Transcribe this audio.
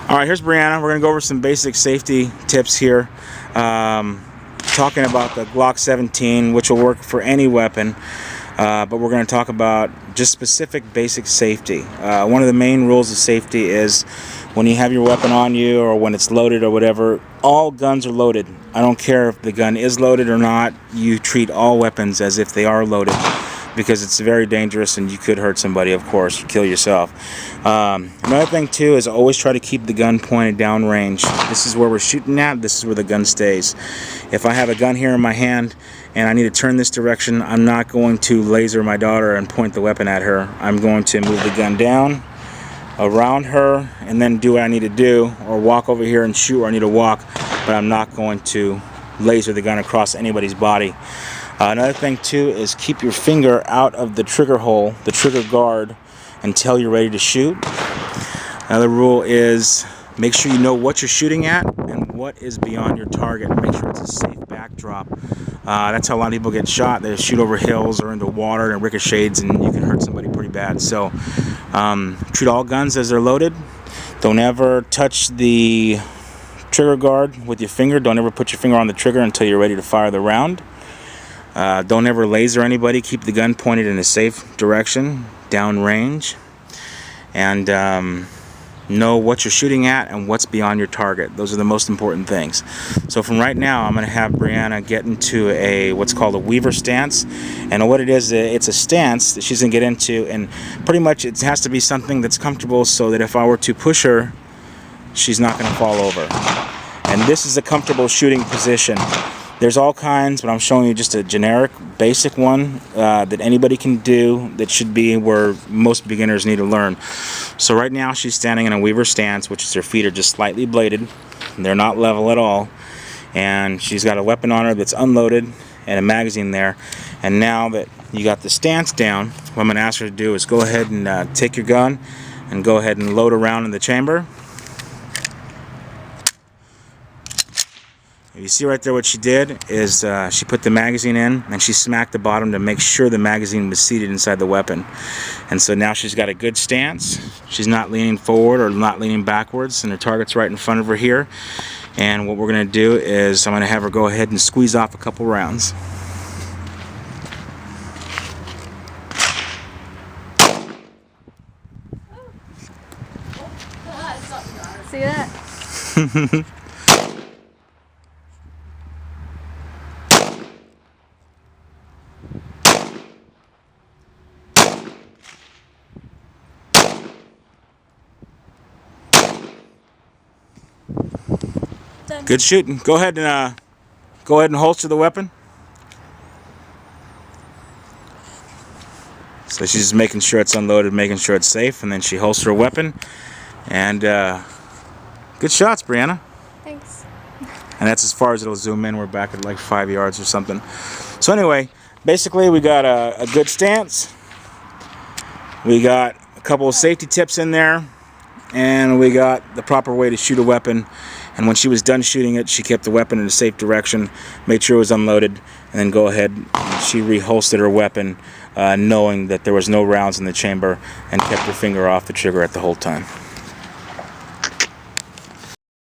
Alright, here's Brianna. We're going to go over some basic safety tips here. Talking about the Glock 17, which will work for any weapon. But we're going to talk about just specific basic safety. One of the main rules of safety is when you have your weapon on you or when it's loaded or whatever, all guns are loaded. I don't care if the gun is loaded or not. You treat all weapons as if they are loaded, because it's very dangerous and you could hurt somebody, of course, kill yourself. Another thing too is always try to keep the gun pointed down range. This is where we're shooting at, this is where the gun stays. If I have a gun here in my hand and I need to turn this direction, I'm not going to laser my daughter and point the weapon at her. I'm going to move the gun down around her and then do what I need to do, or walk over here and shoot where I need to walk, but I'm not going to laser the gun across anybody's body. Another thing too is keep your finger out of the trigger hole, the trigger guard, until you're ready to shoot. Another rule is make sure you know what you're shooting at and what is beyond your target. Make sure it's a safe backdrop. That's how a lot of people get shot. They shoot over hills or into water and ricochets, and you can hurt somebody pretty bad. So treat all guns as they're loaded. Don't ever touch the trigger guard with your finger. Don't ever put your finger on the trigger until you're ready to fire the round. Don't ever laser anybody. Keep the gun pointed in a safe direction, down range, and know what you're shooting at and what's beyond your target. Those are the most important things. So from right now, I'm going to have Brianna get into what's called a Weaver stance. And what it is, it's a stance that she's going to get into, and pretty much it has to be something that's comfortable so that if I were to push her, she's not going to fall over. And this is a comfortable shooting position. There's all kinds, but I'm showing you just a generic, basic one that anybody can do, that should be where most beginners need to learn. So right now she's standing in a Weaver stance, which is her feet are just slightly bladed. They're not level at all. And she's got a weapon on her that's unloaded and a magazine there. And now that you got the stance down, what I'm going to ask her to do is go ahead and take your gun and go ahead and load around in the chamber. You see right there what she did is she put the magazine in and she smacked the bottom to make sure the magazine was seated inside the weapon. And so now she's got a good stance. She's not leaning forward or not leaning backwards, and her target's right in front of her here. And what we're going to do is I'm going to have her go ahead and squeeze off a couple rounds. See that? Good shooting. Go ahead and holster the weapon. So she's just making sure it's unloaded, making sure it's safe, and then she holsters her weapon. And good shots, Brianna. Thanks. And that's as far as it'll zoom in. We're back at like 5 yards or something. So anyway, basically we got a good stance. We got a couple of safety tips in there. And we got the proper way to shoot a weapon. And when she was done shooting it, she kept the weapon in a safe direction, made sure it was unloaded, and then go ahead and she reholstered her weapon, knowing that there was no rounds in the chamber, and kept her finger off the trigger at the whole time.